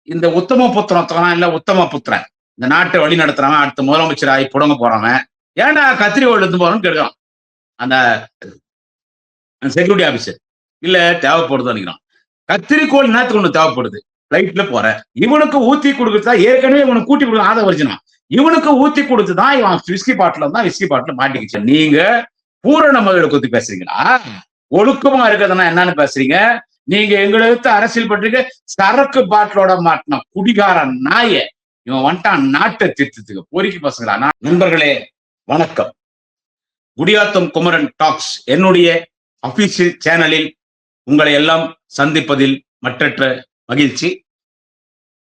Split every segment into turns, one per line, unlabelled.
இந்த உத்தம புத்திரன் இல்ல உத்தம புத்திரன் இந்த நாட்டை வழி நடத்துறவன் அடுத்த முதலமைச்சர் ஆகி புடங்க போறவன் ஏன்டா கத்திரிக்கோள் எடுத்து போறோம்னு கேட்கிறான் அந்த செக்யூரிட்டி ஆபீசர். இல்ல தேவைப்படுது நினைக்கிறான். கத்திரிக்கோள் நேரத்துக்கு ஒண்ணு தேவைப்படுது. பிளைட்ல போற இவனுக்கு ஊத்தி கொடுக்குறதா ஏற்கனவே இவனுக்கு கூட்டி கொடுக்க ஆத வச்சுனான். இவனுக்கு ஊத்தி கொடுத்துதான் இவன் விஸ்கி பாட்டில தான் விஸ்கி பாட்டில மாட்டிக்கிச்சு. நீங்க பூரண முதல குத்தி பேசுறீங்களா? ஒழுக்கமா இருக்கிறதுனா என்னன்னு பேசுறீங்க? நீங்க எங்களுக்கு அரசியல் பண்றீங்க. சரக்கு பாட்டிலோட மாட்டின குடிகார நாய இவன் வந்துட்டான் நாட்டை திருத்தத்துக்கு பொறுக்கி பசங்களா. நண்பர்களே வணக்கம். குடியாத்தம் குமரன் டாக்ஸ் என்னுடைய அபிஷியல் சேனலில் உங்களை எல்லாம் சந்திப்பதில் மற்றற்ற மகிழ்ச்சி.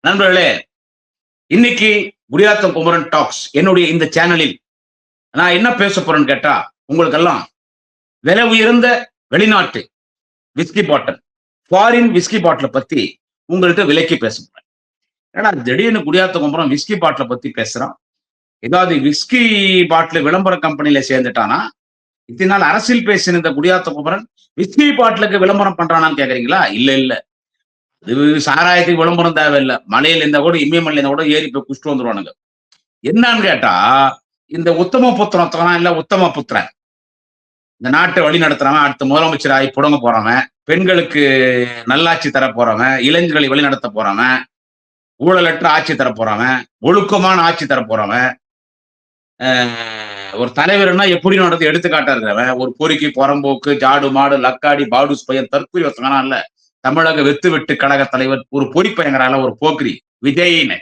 நண்பர்களே, இன்னைக்கு குடியாத்தம் குமரன் டாக்ஸ் என்னுடைய இந்த சேனலில் நான் என்ன பேச போறேன்னு கேட்டா, உங்களுக்கெல்லாம் விலை உயர்ந்த வெளிநாட்டு விஸ்கி பாட்டில், ஃபாரின் விஸ்கி பாட்டில பத்தி உங்கள்கிட்ட விலைக்கு பேச போறேன். ஏன்னா திடீர்னு குடியாத்தம் குமரன் விஸ்கி பாட்டில பத்தி பேசுறான். ஏதாவது விஸ்கி பாட்டில் விளம்பர கம்பெனியில சேர்ந்துட்டானா? இத்தனை நாள் அரசியல் பேசின இந்த குடியாத்தம் குமரன் விஸ்கி பாட்டிலுக்கு விளம்பரம் பண்றானான்னு கேக்குறீங்களா? இல்ல இல்ல, இது சாராயத்துக்கு விளம்பரம் தேவையில்லை. மலையில இருந்தா கூட இமயமலையில இருந்தா கூட ஏறி போய் குடிச்சிட்டு வந்துருவானுங்க. என்னன்னு கேட்டா, இந்த உத்தம புத்திரன் இல்ல உத்தம புத்திரன் இந்த நாட்டை வழி நடத்துறவன் அடுத்த முதலமைச்சர் ஆகி புடங்க போறவன், பெண்களுக்கு நல்லாட்சி தர போறவன், இளைஞர்களை வழி நடத்த போறவன், ஊழலற்ற ஆட்சி தர போறவன், ஒழுக்கமான ஆட்சி தர போறவன், ஒரு தலைவர்னா எப்படி நடந்து எடுத்துக்காட்டா இருக்கிறவன், ஒரு பொறுக்கி புறம்போக்கு ஜாடு மாடு லக்காடி பாடுஸ் பையன் தற்கொலை வசங்கனா இல்ல, தமிழக வெத்து வெட்டு கழக தலைவர் ஒரு பொறிப்பயங்கரால ஒரு போக்கிரி விஜயின்னு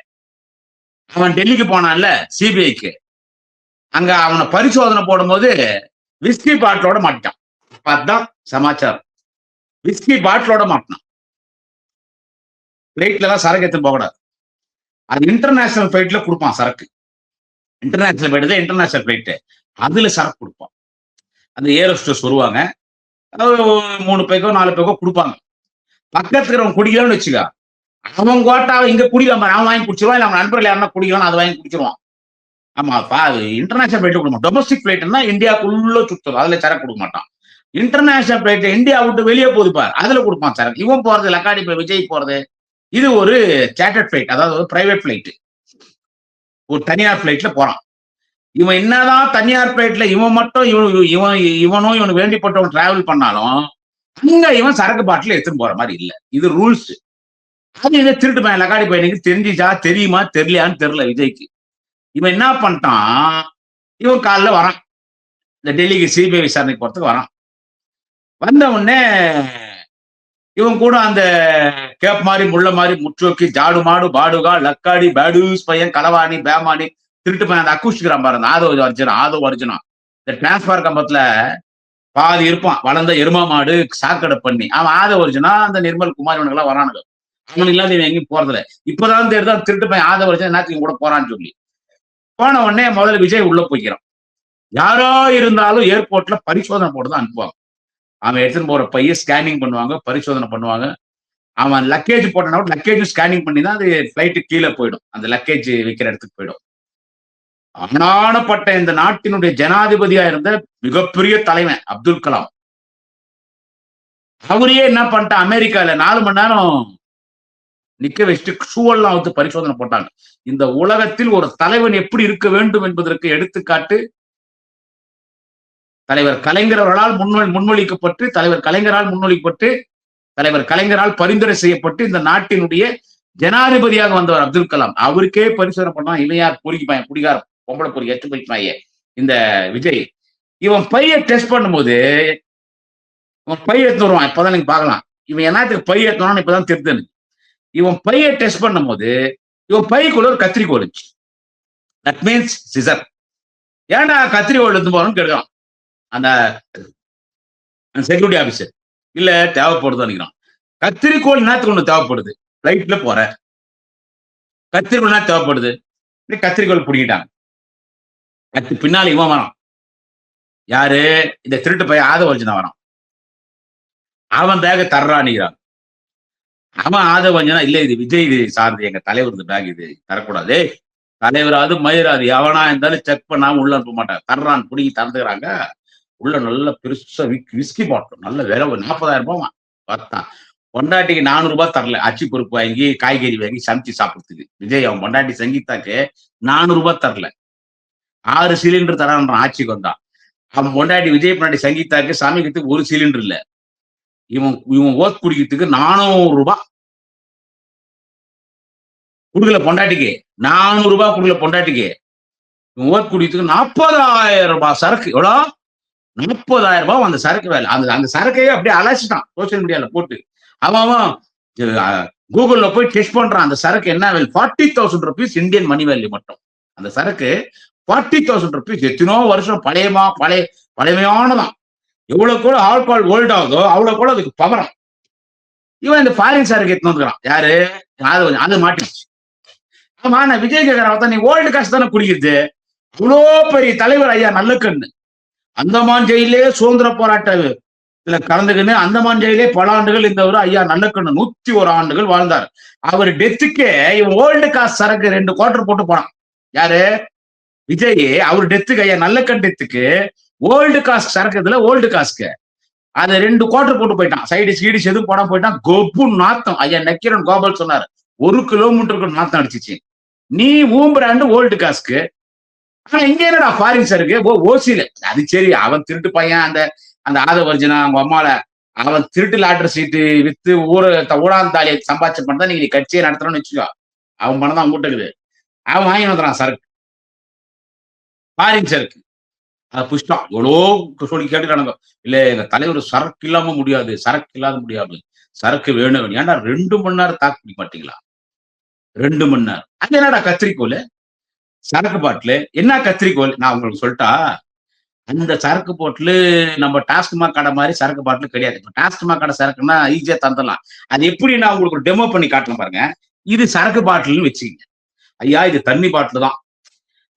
அவன் டெல்லிக்கு போனான்ல சிபிஐக்கு. அங்க அவனை பரிசோதனை போடும்போது விஸ்கி பாட்டிலோட மாட்டான். அதான் சமாச்சாரம். விஸ்கி பாட்டிலோட மாட்டினான். பிளைட்ல எல்லாம் சரக்கு எடுத்து போகக்கூடாது. அது இன்டர்நேஷனல் பிளைட்ல கொடுப்பான் சரக்கு. இன்டர்நேஷனல் பிளைட் தான் இன்டர்நேஷனல் பிளைட். அதுல சரக்கு கொடுப்பான். அந்த ஏரோஸ்டர்ஸ் வருவாங்க, 3 பேக்கோ 4 பேக்கோ கொடுப்பாங்க. பக்கத்துல இருக்கிறவன் குடிக்கலாம்னு வச்சுக்க, அவன் கோட்டாவை இங்க குடிக்கலாம், அவன் வாங்கி குடிச்சிருவான். இல்ல அவன் நண்பர்கள் யாருன்னா குடிக்கலாம், அதை வாங்கி குடிச்சிருவான். ஆமா, இன்டர்நேஷனல் பிளைட் கொடுக்க மாட்டான். டொமஸ்டிக் பிளைட்னா இந்தியாவுக்குள்ள சுத்தம், அதுல சரக்கு கொடுக்க மாட்டான். இன்டர்நேஷனல் பிளைட் இந்தியா விட்டு வெளியே போகுது பாரு, அதுல கொடுப்பான் சரக்கு. இவன் போறது லக்காடி விஜய் போறது இது ஒரு சார்ட்டர்ட் பிளைட், அதாவது ஒரு பிரைவேட் பிளைட், ஒரு தனியார் பிளைட்ல போறான். இவன் என்னதான் தனியார் பிளைட்ல இவன் மட்டும் இவனும் இவனுக்கு வேண்டிப்பட்டவன் டிராவல் பண்ணாலும் அங்க இவன் சரக்கு பாட்டில எடுத்துன்னு போற மாதிரி இல்ல. இது ரூல்ஸ். அது இதை திருட்டு பையன் லக்காடி பையனுக்கு தெரிஞ்சிச்சா தெரியுமா தெரியலையான்னு தெரியல விஜய்க்கு. இவன் என்ன பண்ணிட்டான், இவன் காலைல வரான், இந்த டெல்லிக்கு சிபிஐ விசாரணைக்கு போறதுக்கு வரான். வந்த உடனே இவன் கூட அந்த கேப் மாதிரி முள்ள மாதிரி முற்றோக்கி ஜாடு மாடு பாடுகா லக்காடி பேடூஸ் பையன் களவாணி பேமானி திருட்டு பையன் அந்த அக்கூஸ்டிக்கிறான் பாருங்க, ஆதோ அர்ஜுனா இந்த டிரான்ஸ்பார் கம்பத்துல பாதி இருப்பான், வளர்ந்த எருமா மாடு சாக்கடை பண்ணி அவன் ஆதோ அர்ஜுனா. அந்த நிர்மல் குமார் இவனுக்கு எல்லாம் வரானுங்க. அவனுக்கு இல்லாத இவன் எங்கேயும் போறதில்ல. இப்பதான் தெரியுதான் திருட்டு பையன் ஆதோ அர்ஜுனா நேரத்துக்கு கூட போறான்னு சொல்லி. போன உடனே முதல்ல விஜய் உள்ள போய்க்கிறான். யாரோ இருந்தாலும் ஏர்போர்ட்ல பரிசோதனை போட்டுதான் அனுப்புவாங்க. அவன் எடுத்துன்னு போற பைய ஸ்கேனிங் பண்ணுவாங்க, பரிசோதனை பண்ணுவாங்க. அவன் லக்கேஜ் போட்டனா லக்கேஜ் ஸ்கேனிங் பண்ணி தான் அது பிளைட்டு கீழே போயிடும், அந்த லக்கேஜ் வைக்கிற இடத்துக்கு போயிடும். அனானப்பட்ட இந்த நாட்டினுடைய ஜனாதிபதியா இருந்த மிகப்பெரிய தலைவன் அப்துல் கலாம், அவரையே என்ன பண்ணிட்ட, அமெரிக்கால 4 மணி நேரம் நிக்க வச்சுட்டு ஷூவெல்லாம் வந்து பரிசோதனை போட்டாங்க. இந்த உலகத்தில் ஒரு தலைவன் எப்படி இருக்க வேண்டும் என்பதற்கு எடுத்துக்காட்டு தலைவர் கலைஞர் அவர்களால் முன்மொழிக்கப்பட்டு தலைவர் கலைஞரால் பரிந்துரை செய்யப்பட்டு இந்த நாட்டினுடைய ஜனாதிபதியாக வந்தவர் அப்துல் கலாம். அவருக்கே பரிசோதனை பண்ணா இளையார் பொறுக்கி பையன் குடிகார பொம்பளை பொறுக்கி எட்டு போயிட்டாயே இந்த விஜய். இவன் பைய டெஸ்ட் பண்ணும்போது இவன் பை எடுத்து வருவான். இப்பதான் நீங்க பாக்கலாம் இவன் என்னத்துக்கு பை ஏத்தணும்னு இப்பதான் தெரிஞ்சு. இவன் பைய டெஸ்ட் பண்ணும் போது இவன் பைக்குள்ள ஒரு கத்திரிக்கோள் இருந்துச்சு. That means scissor. ஏன்டா கத்திரிக்கோள் எடுத்து போறோம்னு கேட்கிறான் அந்த செக்யூரிட்டி ஆபீசர். இல்ல தேவைப்படுது நினைக்கிறான். கத்திரிக்கோள் நேரத்துக்கு ஒண்ணு தேவைப்படுது. பிளைட்ல போற கத்திரிக்கோள் நேரம் தேவைப்படுது. கத்திரிக்கோள் பிடிக்கிட்டாங்க. அது பின்னால இவன் வரான். யாரு? இந்த திருட்டு பையன் ஆதவ வஞ்சனா வரான். அவன் பேக தர்றான்னுகிறான். அவன் ஆதவ வஞ்சனா இல்ல இது விஜய் இது சார்ந்து எங்க தலைவர் பேக் இது தரக்கூடாது, தலைவராது மயிராது எவனா இருந்தாலும் செக் பண்ணாம உள்ள அனுப்ப மாட்டாங்க. தர்றான் பிடிக்கி தந்துக்கிறாங்க. உள்ள நல்ல பெருசா விஸ்கி பாட்டில் நல்ல விலை 40,000 ரூபாய் பார்த்தான். பொண்டாட்டிக்கு 400 ரூபாய் தரல. ஆட்சி பொறுப்பு வாங்கி, காய்கறி வாங்கி சமைச்சு சாப்பிடுறதுக்கு. விஜய் அவன் பொண்டாட்டி சங்கீதாக்கு 400 ரூபாய் தரல. 6 சிலிண்டர் தரான்றான் ஆட்சிக்கு வந்தா. அவன் பொண்டாட்டி விஜய் பொண்டாட்டி சங்கீதாக்கு சமைக்கிறதுக்கு 1 சிலிண்டர் இல்ல. இவன் இவன் ஓத் குடிக்கிறதுக்கு 400 ரூபாய் குடுக்கல பொண்டாட்டிக்கு. 400 ரூபாய் குடுக்கல பொண்டாட்டிக்கு. இவன் ஓத் குடிக்கிறதுக்கு 40,000 ரூபாய் சரக்கு. எவ்வளோ? 40,000 ரூபாய் அந்த சரக்கு வேலை. அந்த அந்த சரக்கையே அப்படியே அலசிட்டான் சோசியல் மீடியால போட்டு. அவன் கூகுள்ல போய் டெஸ்ட் பண்றான். அந்த சரக்கு என்ன value? 40,000 rupees Indian money value மட்டும். அந்த சரக்கு 40,000 rupees. எத்தனோ வருஷம் பழைமையானதான். எவ்வளவு கூட ஆல்கஹால் ஓல்ட் ஆகுதோ அவ்வளவு கூட அதுக்கு பவரம். இவன் இந்த ஃபாரின் சரக்கு எடுத்து வந்துக்கிறான். யாரு? அது மாட்டிடுச்சு. ஆமா, நான் விஜய் கேட்கறேன், நீ ஓல்டு காசு தானே குடிக்கிறது? இவ்வளோ பெரிய தலைவர் ஐயா நல்லக்கண்ணு அந்தமான் ஜெயிலே சுதந்திர போராட்ட இதுல கலந்துக்கின்னு அந்தமான் ஜெயிலே பல ஆண்டுகள் இந்த ஐயா நல்லக்கண்ணு 101 ஆண்டுகள் வாழ்ந்தார். அவர் டெத்துக்கே இவன் ஓல்டு காசு சரக்கு 2 குவார்டர் போட்டு போனான். யாரு? விஜய். அவர் டெத்துக்கு, ஐயா நல்லக்கண் டெத்துக்கு ஓல்டு காசு சரக்கு இதுல ஓல்டு காசுக்கு அதை 2 குவார்டர் போட்டு போயிட்டான். சைடிஸ் கீடிஸ் எதுவும் போட போயிட்டான். கொப்பு நாத்தம். ஐயா நக்கீரன் கோபால் சொன்னார், 1 கிலோமீட்டருக்கு நாத்தம் அடிச்சிச்சு. நீ பிராண்டு ஓல்டு காசுக்கு. ஆனா இங்க என்னடா ஃபாரின் சரக்கு? ஓசியில. அது சரி, அவன் திருட்டு பையன். அந்த அந்த ஆதவர்ஜனா அவங்க அம்மால அவன் திருட்டு லாட்டர் சீட்டு வித்து ஊடாந்தாலியை சம்பாதிச்ச பண்ணதான் நீங்க கட்சியை நடத்துறோம்னு வச்சுக்கோ. அவன் பணம் தான் கூட்டுக்குது. அவன் வாங்கி வந்துறான் சரக்கு, ஃபாரின் சரக்கு. அதை புஷ்டம் எவ்வளோ சொல்லி கேட்டுக்கானுங்க. இல்ல எங்க தலைவர் சரக்கு இல்லாம முடியாது, சரக்கு இல்லாத முடியாது, சரக்கு வேணும். ஏன்டா 2 மணி நேரம் தாக்கு பிடிக்க மாட்டீங்களா? 2 மணி நேரம். அது என்னடா கத்திரிக்கோல்? சரக்கு பாட்டில் என்ன கத்திரிக்கோல்? நான் உங்களுக்கு சொல்லிட்டா, அந்த சரக்கு பாட்டில் நம்ம டாஸ்மாக் கடை மாதிரி சரக்கு பாட்டில் கிடையாது. இப்போ டாஸ்மாக் கடை சரக்குன்னா ஈஸியா தந்துடலாம். அது எப்படி நான் உங்களுக்கு ஒரு டெமோ பண்ணி காட்டணும் பாருங்க. இது சரக்கு பாட்டில்னு வச்சுக்கிங்க. ஐயா இது தண்ணி பாட்டில் தான்.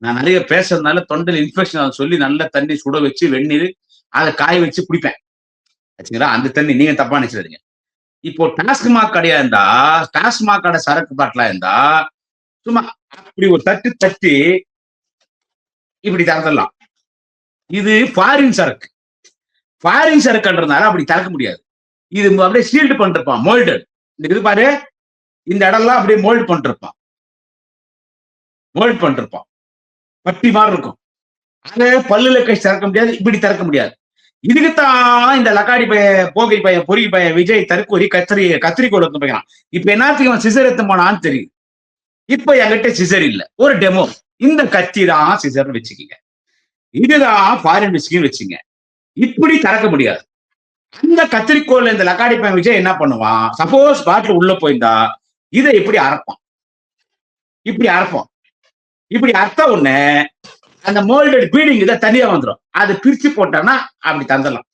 நான் நிறைய பேசுறதுனால தொண்டையில் இன்ஃபெக்ஷன் அதை சொல்லி நல்ல தண்ணி சுட வச்சு வெந்நீர் அதை காய வச்சு குடிப்பேன். ஆச்சுங்களா? அந்த தண்ணி நீங்க தப்பா நினைச்சிடாதீங்க. இப்போ டாஸ்மாக் கடையா இருந்தா, டாஸ்மாக் கடை சரக்கு பாட்டிலா இருந்தா சும்மா அப்படி ஒரு தட்டு தட்டி இப்படி திறந்துடலாம். இது ஃபாரின் சரக்கு. ஃபாரின் சரக்குன்றதுனால அப்படி திறக்க முடியாது. இது அப்படியே சீல்டு பண்ணிருப்பான், மோல்டு. இது பாரு, இந்த இடம்லாம் அப்படியே மோல்டு பண்ணிருப்பான், மோல்டு பண்ணிருப்பான். பட்டி மாதிரி இருக்கும். அதை பல்லுல கை திறக்க முடியாது, இப்படி திறக்க முடியாது. இதுக்குத்தான் இந்த லக்காடி பையன், போகி பையன், பொறுக்கி பையன் விஜய் தற்கொலை கத்திரிக்கோள் எடுத்து போய்க்கிறான். இப்ப என்னத்துக்கு அவன் சிசர் எடுத்து போனான்னு தெரியும். இப்ப என்கிட்ட சிசர் இல்ல, ஒரு டெமோ. இந்த கத்தி தான் சிசர்னு வச்சுக்கீங்க. இதுதான் ஃபாரின் விஸ்கின்னு வச்சுங்க. இப்படி திறக்க முடியாது. அந்த கத்திரிக்கோள் இந்த லக்காடி பையன் விஜய் என்ன பண்ணுவான்? சப்போஸ் பாட்டில் உள்ள போயிருந்தா இதை இப்படி அரைப்பான், இப்படி அரைப்பான். இப்படி அர்த்த உடனே அந்த மோல்டட் பீடிங் இதை தனியா வந்துடும். அது பிரிச்சு போட்டானா அப்படி தந்துடலாம்.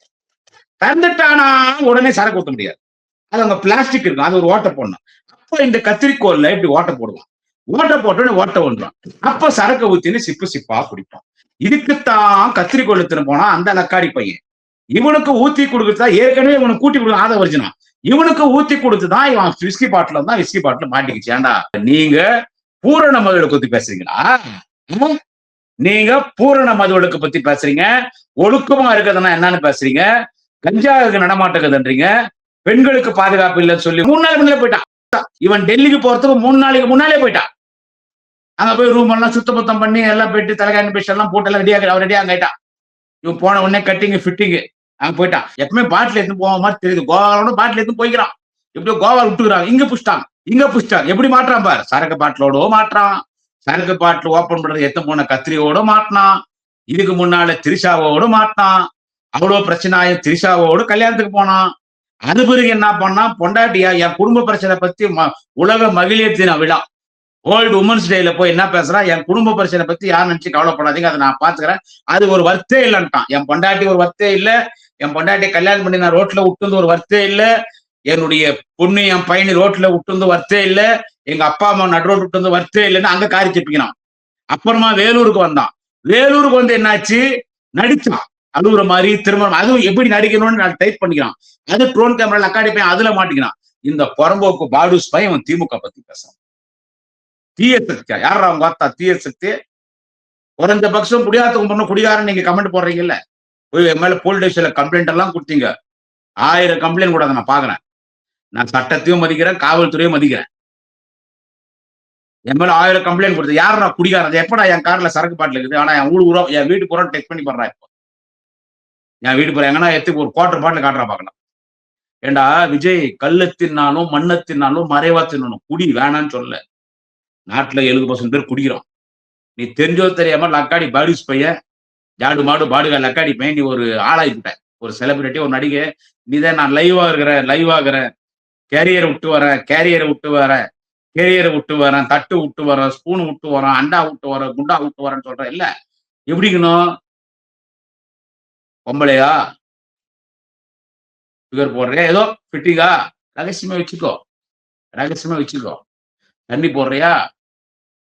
தந்துட்டானா உடனே சரக்கு ஊத்த முடியாது. அது அங்க பிளாஸ்டிக் இருக்கும், அது ஒரு ஓட்டை போடணும். அப்ப இந்த கத்திரிக்கோல்ல இப்படி ஓட்டை போடுவான். ஓட்டை போட்டோன்னு ஓட்டை வந்துடும். அப்ப சரக்கு ஊத்தின்னு சிப்பு சிப்பா குடிப்பான். இதுக்குத்தான் கத்திரிக்கோள் எடுத்துன்னு போனா அந்த லக்காடி பையன். இவனுக்கு ஊத்தி கொடுக்குறதா ஏற்கனவே இவனுக்கு கூட்டி கொடுக்க ஆத வர்ஜினா. இவனுக்கு ஊத்தி கொடுத்துதான் இவன் விஸ்கி பாட்டில தான் விஸ்கி பாட்டில் மாட்டிக்கிச்சு. ஏண்டா நீங்க பூரண மதுவிலக்கு பத்தி பேசுறீங்களா? நீங்க பூரண மதுவிலக்கு பத்தி பேசுறீங்க. ஒழுக்கமா இருக்கிறதுனா என்னன்னு பேசுறீங்க. கஞ்சாவுக்கு நடமாட்டக்குதுன்றீங்க. பெண்களுக்கு பாதுகாப்பு இல்லைன்னு சொல்லி 3 நாளைக்கு முன்னாலே போயிட்டான். இவன் டெல்லிக்கு போறதுக்கு 3 நாளைக்கு முன்னாலே போயிட்டான். அங்க போய் ரூம் எல்லாம் சுத்தபத்தம் பண்ணி எல்லாம் போயிட்டு தலைகாணி பேஷ் எல்லாம் போட்டு எல்லாம் ரெடியாக அவர் ரெடியாக ஆயிட்டான். இவன் போன உடனே கட்டிங் ஃபிட்டிங்கு அங்க போயிட்டான். எப்பவுமே பாட்டில் எடுத்து போக மாதிரி தெரியுது. கோவாவோட பாட்டில் எடுத்து போய்க்கிறான். எப்படியோ கோவா விட்டுக்கிறாங்க. இங்க புஷ்டாங்க. எப்படி மாற்றான் பாரு. சரக்கு பாட்டிலோட மாற்றான். சரக்கு பாட்டில் ஓப்பன் பண்றது எத்த போன கத்திரியோட மாட்டினான். இதுக்கு முன்னால திரிஷாவோட மாட்டினான். அவ்வளவு பிரச்சனையும் திரிஷாவோடு கல்யாணத்துக்கு போனான். அது பிறகு என்ன பண்ணா, பொண்டாட்டியா என் குடும்ப பிரச்சனை பத்தி உலக மகளிர் தின விழா வேர்ல்டு உமன்ஸ் டேல போய் என்ன பேசுறான், என் குடும்ப பிரச்சனை பத்தி யாரும் நினைச்சு கவலைப்படாதீங்க, அதை நான் பாத்துக்கிறேன், அது ஒரு வர்த்தே இல்லைன்ட்டான். என் பொண்டாட்டி ஒரு வர்த்தே இல்ல, என் பொண்டாட்டி கல்யாணம் பண்ணி நான் ரோட்ல விட்டு ஒரு வர்த்தே இல்ல, என்னுடைய பொண்ணு என் பையனி ரோட்ல விட்டு வர்த்தே இல்ல, எங்க அப்பா அம்மா நடு ரோட் விட்டு வர்த்தே இல்லைன்னு அங்க காரி செப்பிக்கிறான். அப்புறமா வேலூருக்கு வந்தான். வேலூருக்கு வந்து என்னாச்சு, நடிச்சான் அழுகுற மாதிரி திருமணம். அதுவும் எப்படி நடிக்கணும்னு நான் டைப் பண்ணிக்கிறான். அது ட்ரோன் கேமரா லக்காடி பையன் அதுல மாட்டிக்கிறான். இந்த புறம்போக்கு பாடுஸ் பையன் அவன் திமுக பத்தி பேசுறான். தீய சக்தியா யாரா அவங்க பார்த்தா தீய சக்தி? குறைஞ்சபட்சம் குடியாத்தவங்க பண்ண குடிகாரன் நீங்க கமெண்ட் போடுறீங்கல்ல, போய் என் மேல போலீஸ் ஸ்டேஷன்ல கம்ப்ளைண்ட் எல்லாம் கொடுத்தீங்க. 1000 கம்ப்ளைண்ட் கூட நான் பாக்குறேன். நான் சட்டத்தையும் மதிக்கிறேன், காவல்துறையும் மதிக்கிறேன். என் மேல 1000 கம்ப்ளைண்ட் கொடுத்து யாரா குடிகாரன்? எப்படா என் கார்ல சரக்கு பாட்டில் இருக்குது? ஆனா என் ஊரு என் வீட்டு பூரா டெஸ்ட் பண்ணி பண்றான் இப்போ. என் வீட்டு பூரா எங்கன்னா எடுத்து ஒரு குவார்டர் பாட்டில் காட்டுறா பார்க்கலாம். ஏண்டா விஜய், கல்ல தின்னாலும் மண்ண தின்னாலும் மறைவா தின்னணும். குடி வேணான்னு சொல்லல. நாட்டுல 70% பேர் குடிக்கிறோம். நீ தெரிஞ்சோ தெரியாம லக்காடி பாடிஸ் பையன், ஜாடு மாடு பாடுகா லக்காடி பையன், நீ ஒரு ஆளாகிட்ட. ஒரு செலிபிரிட்டி, ஒரு நடிகை. நீதான் நான் லைவ் ஆகுறேன், கேரியரை விட்டு வரேன், தட்டு விட்டு வரேன், ஸ்பூன் விட்டு வரேன், அண்டா விட்டு வரேன், குண்டா விட்டு வரேன்னு சொல்றேன் இல்ல. எப்படிக்கணும்? பொம்பளையா சுகர் போடுறியா? ஏதோ ஃபிட்டிங்கா? ரகசியமா வச்சுக்கோ, ரகசியமா வச்சுக்கோ. தண்ணி போடுறியா?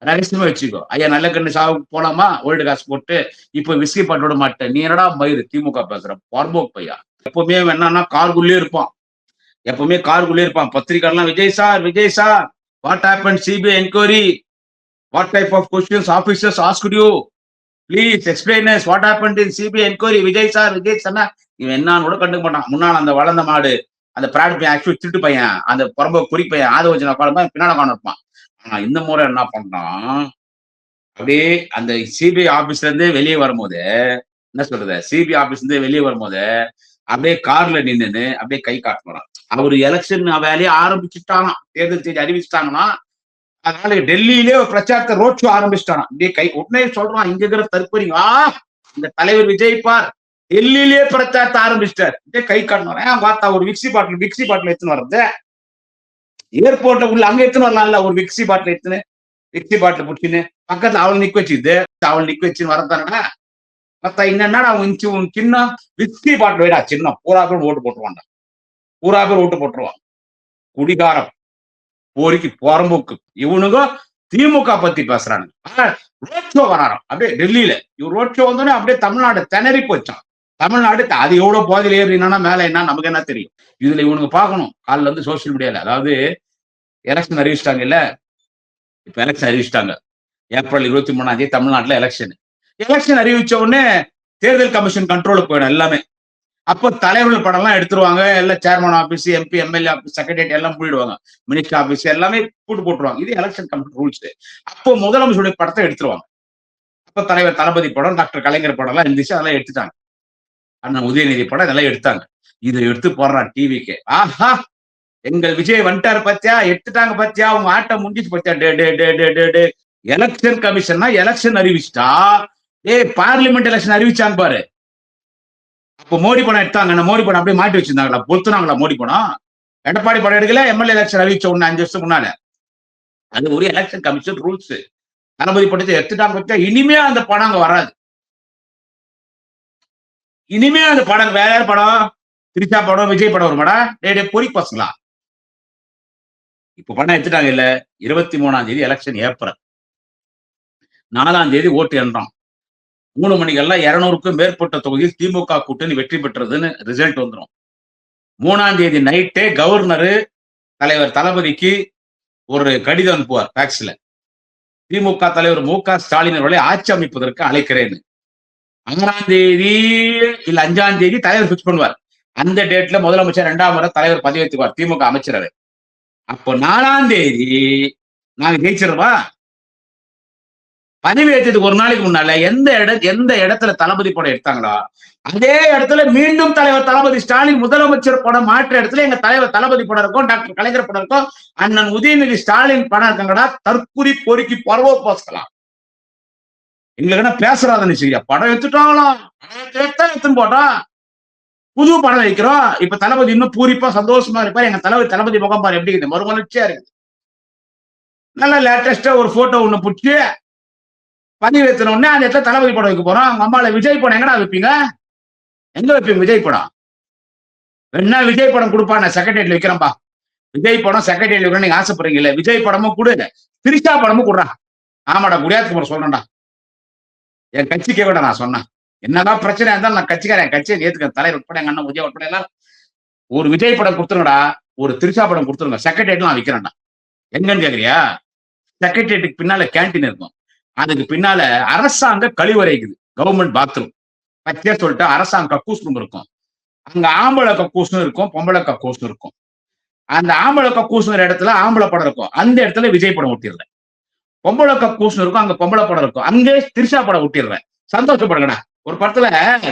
ரகசியமா வச்சுக்கோ. ஐயா நல்ல கண்ணு சாவுக்கு போலாமா? ஓல்டு காசு போட்டு இப்ப விஸ்கி பாட்டு விட மாட்டேன். நீ என்னடா மயிறு திமுக பேசுற பொறம்போக்கு பையா. எப்பவுமே என்னன்னா கார்குள்ளே இருப்பான், எப்பவுமே கார்குள்ளே இருப்பான். பத்திரிகைலாம் Vijay sir what happen CBI enquiry, what type of questions officers asked you, please explain us what happen in CBI enquiry. Vijay sir இவன் என்னான்னு கூட கண்டுக்க மாட்டான். முன்னாள் அந்த வளர்ந்த மாடு, அந்த பிராட் பையன், ஆக்சுவலி திருட்டு பையன், அந்த புறம்போ குறி பையன், ஆதவஜன காலம் பின்னால காண இருப்பான். ஆனா இந்த முறை என்ன பண்றான், அப்படியே அந்த சிபிஐ ஆபீஸ்ல இருந்தே வெளியே வரும்போது, என்ன சொல்றது, சிபிஐ ஆபீஸ்ல இருந்தே வெளியே வரும்போது அப்படியே கார்ல நின்னுன்னு அப்படியே கை காட்டுறான். அவரு எலெக்ஷன் வேலையை ஆரம்பிச்சுட்டானா, தேர்தல் தேதி அறிவிச்சுட்டாங்கன்னா, அதனால டெல்லியிலே ஒரு பிரச்சாரத்தை ரோட் ஷோ ஆரம்பிச்சுட்டானா. அப்படியே கை உடனே சொல்றான், இங்க இருக்கிற தற்கொலை இந்த தலைவர் விஜய் பார் டெல்லியிலே பிரச்சாரத்தை ஆரம்பிச்சிட்டார். அப்படியே கை காட்டணும். பார்த்தா ஒரு விக்சி பாட்டில் எடுத்துன்னு வர்றது, ஏர்போர்ட்ல உள்ள அங்க எடுத்துன்னு வரலாம்ல, ஒரு விக்சி பாட்டில் பிடிச்சின்னு பக்கத்துல அவள் நிக்க வச்சுன்னு வரதானடா. மத்த என்னன்னா அவன் சின்ன விஸ்கி பாட்டில் வைடா, சின்ன பூரா பேர் ஓட்டு போட்டுருவான். குடிகாரம், போரிக்கு புறம்போக்கு இவனுங்க திமுக பத்தி பேசுறானுங்க. ரோட் ஷோ வராராம் அப்படியே டெல்லியில. இவர் ரோட் ஷோ வந்தோடனே அப்படியே தமிழ்நாடு திணறி போச்சான். தமிழ்நாடு அது எவ்வளவு போதையில் ஏறினா மேல என்ன நமக்கு என்ன தெரியும். இதுல இவனுங்க பார்க்கணும், காலில் வந்து சோசியல் மீடியால, அதாவது எலெக்ஷன் அறிவிச்சிட்டாங்க இல்ல, இப்ப எலெக்ஷன் அறிவிச்சிட்டாங்க. ஏப்ரல் 23 தமிழ்நாட்டுல எலெக்ஷன் அறிவிச்ச உடனே தேர்தல் கமிஷன் கண்ட்ரோலுக்கு போயிடும் எல்லாமே. அப்போ தலைவர்கள் படம் எல்லாம் எடுத்துருவாங்க, எல்லாம் chairman office, MP, MLA office, secretariat எல்லாம் போயிடுவாங்க, மினிஸ்டர் ஆபீஸ் எல்லாமே போட்டுருவாங்க. இது எலெக்ஷன் கமிஷன் ரூல்ஸ். அப்போ முதலமைச்சருடைய படத்தை எடுத்துருவாங்க. அப்ப தலைவர் தளபதி படம், டாக்டர் கலைஞர் படம் எல்லாம் இருந்துச்சு, அதெல்லாம் எடுத்துட்டாங்க. அண்ணன் உதயநிதி படம் இதெல்லாம் எடுத்தாங்க. இதை எடுத்து போடுறான் டிவிக்கு. ஆஹா, எங்கள் விஜய் வந்துட்டாரு பத்தியா, எடுத்துட்டாங்க பத்தியா, அவங்க ஆட்டம் முடிஞ்சிச்சு பத்தியா. டே எலெக்ஷன் கமிஷன்னா எலெக்ஷன் அறிவிச்சிட்டா, பார்லிமெண்ட் எலெக்ஷன் அறிவிச்சாங்க பாரு. அப்போ மோடி படம் எடுத்தாங்க, மோடி படம் அப்படியே மாட்டி வச்சிருந்தாங்களா, பொறுத்துனாங்களா மோடி படம்? எடப்பாடி படம் எடுக்கல, எம்எல்ஏ எலெக்ஷன் அறிவிச்ச ஒண்ணு 5 வருஷத்துக்கு முன்னால. அது ஒரு எலெக்ஷன் கமிஷன் ரூல்ஸ். தளபதி படத்தை எடுத்துட்டாங்க பத்தியா, இனிமே அந்த படம் அங்க வராது. இனிமே அந்த படம் வேற படம், திரிஷா படம், விஜய் படம் வருமாடா? பொறி பசங்களா. இப்ப படம் எடுத்துட்டாங்க இல்ல. 23 எலெக்ஷன் ஏப்ரல், 4 ஓட்டு எண்றோம். 3 மணிக்கெல்லாம் 200க்கும் மேற்பட்ட தொகுதியில் திமுக கூட்டணி வெற்றி பெற்றதுன்னு ரிசல்ட் வந்துடும். 3 நைட்டே கவர்னர் தலைவர் தளபதிக்கு ஒரு கடிதம் அனுப்புவார் டாக்ஸ்ல. திமுக தலைவர் மு.க. ஸ்டாலின் அவர்களை ஆட்சி அமைப்பதற்கு அழைக்கிறேன். 6 இல்ல 5 தலைவர் பிக்ஸ் பண்ணுவார். அந்த டேட்ல முதலமைச்சர் 2ஆம் முறை தலைவர் பதவி ஏற்றுவார், திமுக அமைச்சர். அப்போ 4 நாங்க ஜெயிச்சிருவா. பதவி ஏற்றதுக்கு ஒரு நாளைக்கு முன்னால எந்த இடத்துல தளபதி படம் எடுத்தாங்களோ அதே இடத்துல மீண்டும் தலைவர் தளபதி ஸ்டாலின் முதலமைச்சர் படம் மாற்ற இடத்துல எங்க தலைவர் தளபதி படம் இருக்கும், டாக்டர் கலைஞர் படம் இருக்கும், அண்ணன் உதயநிதி ஸ்டாலின் படம் இருக்காங்கடா. தற்குறி பொறுக்கி பரவ பேசலாம். எங்களுக்கு பேசுறாதுன்னு சரியா, படம் எடுத்துட்டாங்களாம், எடுத்துன்னு போட்டா புது படம் வைக்கிறோம். இப்ப தளபதி இன்னும் பூரிப்பா சந்தோஷமா இருப்பாரு. எங்க தளபதி முகம் பாரு எப்படி இருக்குது, மறுமலர்ச்சியா இருக்குது. நல்லா லேட்டஸ்டா ஒரு போட்டோ ஒண்ணு பிடிச்சி பதிவு ஏற்றின உடனே அந்த இடத்துல தளபதி படம் வைக்க போறோம். அவங்க அம்மால விஜய் படம் எங்கடா வைப்பீங்க? எங்க வைப்பீங்க விஜய் படம்? என்ன விஜய் படம் கொடுப்பா, நான் செக்ரட்டரியேட்ல வைக்கிறேன்பா. விஜய் படம் செக்ரட்டரியேட்ல வைக்கணும் நீங்க ஆசைப்படுறீங்கல்ல, விஜய் படமும் கொடுங்க, திரிஷா படமும் கொடுறா. ஆமாடா, குடியாத்துக்கு சொல்றேன்டா, என் கட்சிக்கே விட நான் சொன்னேன். என்னதான் பிரச்சனை இருந்தாலும் நான் கட்சிக்காரன், என் கட்சியை ஏத்துக்க, தலைவர் உட்பட எங்க அண்ணன் உதய உட்பட எல்லாம் ஒரு விஜய் படம் கொடுத்துருங்கடா, ஒரு திரிஷா படம் கொடுத்துருங்க, செக்ரட்டரியேட் நான் விற்கிறேன்டா. எங்கன்னு கேக்குறியா? செக்ரட்டரியேட்டுக்கு பின்னால கேன்டீன் இருக்கும், அதுக்கு பின்னால அரசாங்க கழிவறை இருக்குது, கவர்மெண்ட் பாத்ரூம். பச்சையா சொல்லிட்டு அரசாங்க கக்கூஸ் ரூம் இருக்கும். அங்க ஆம்பளை கக்கூஸ்னு இருக்கும், பொம்பளை கக்கூஸ்னு இருக்கும். அந்த ஆம்பளை கக்கூசுங்கிற இடத்துல ஆம்பளை படம் இருக்கும், அந்த இடத்துல விஜய் படம் ஒட்டிடுறேன். பொம்பளை கக்கூசுன்னு இருக்கும், அங்க பொம்பளை படம் இருக்கும், அங்கே திரிஷா படம் ஒட்டிடுறேன். சந்தோஷப்படுங்கடா. ஒரு படத்துல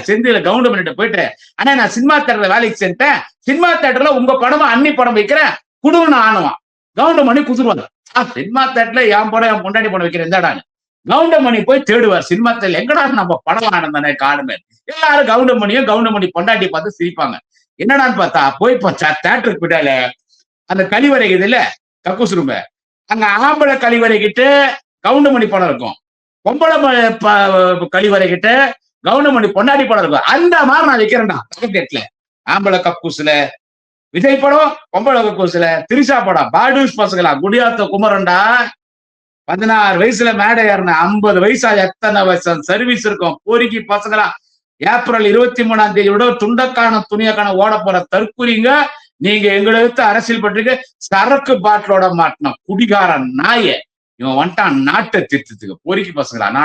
செந்தில கவுண்ட் பண்ணிட்டு போயிட்டு, ஆனா நான் சினிமா தேட்டர்ல வேலைக்கு சேர்ந்தேன், சினிமா தேட்டர்ல உங்க படமா அன்னி படம் வைக்கிறேன், குடுன்னு ஆணுவான். கவுண்ட் பண்ணி குடுத்துருவாங்க. சினிமா தேட்டர்ல என் படம் என் பொண்டாட்டி படம் வைக்கிறேன் இந்தாடான்னு. கவுண்டமணி போய் தேடுவார் சினிமா தேட்டர்ல, எங்கடா நம்ம படம் ஆனந்தானே காணுமே. எல்லாரும் கவுண்டமணி பொண்டாட்டி பார்த்து சிரிப்பாங்க. என்னடான்னு பார்த்தா போய் தேட்டருக்கு போயிட்டால அந்த கழிவறை இதுல கக்கூஸ் ரூம், அங்க ஆம்பளை கழிவறை கிட்ட கவுண்டமணி படம் இருக்கும், பொம்பளை கழிவறை கிட்ட கவுண்டமணி பொண்டாட்டி படம் இருக்கும். அந்த மாதிரி நான் வைக்கிறேன்டா பக்கத்துல. ஆம்பளை கக்கூஸ்ல விஜய் படம், பொம்பளை கக்கூஸ்ல திரிஷா படம். பாடூஸ் பசங்களா, குடியாத்த குமரன்டா, 16 வயசுல மேடை ஏறின, 50 வயசா எத்தனை வருஷம் சர்வீஸ் இருக்கும் பொறுக்கி பசங்களா. ஏப்ரல் 23ஆம் தேதியோட துண்டக்கான துணியக்கான ஓட போற தற்கூரிங்க நீங்க. எங்களுக்கு அரசியல் பற்றிக்கு சரக்கு பாட்டிலோட மாட்டின குடிகார நாய இவன் வந்துட்டான் நாட்டை திருத்தத்துக்கு பொறுக்கி பசங்களா.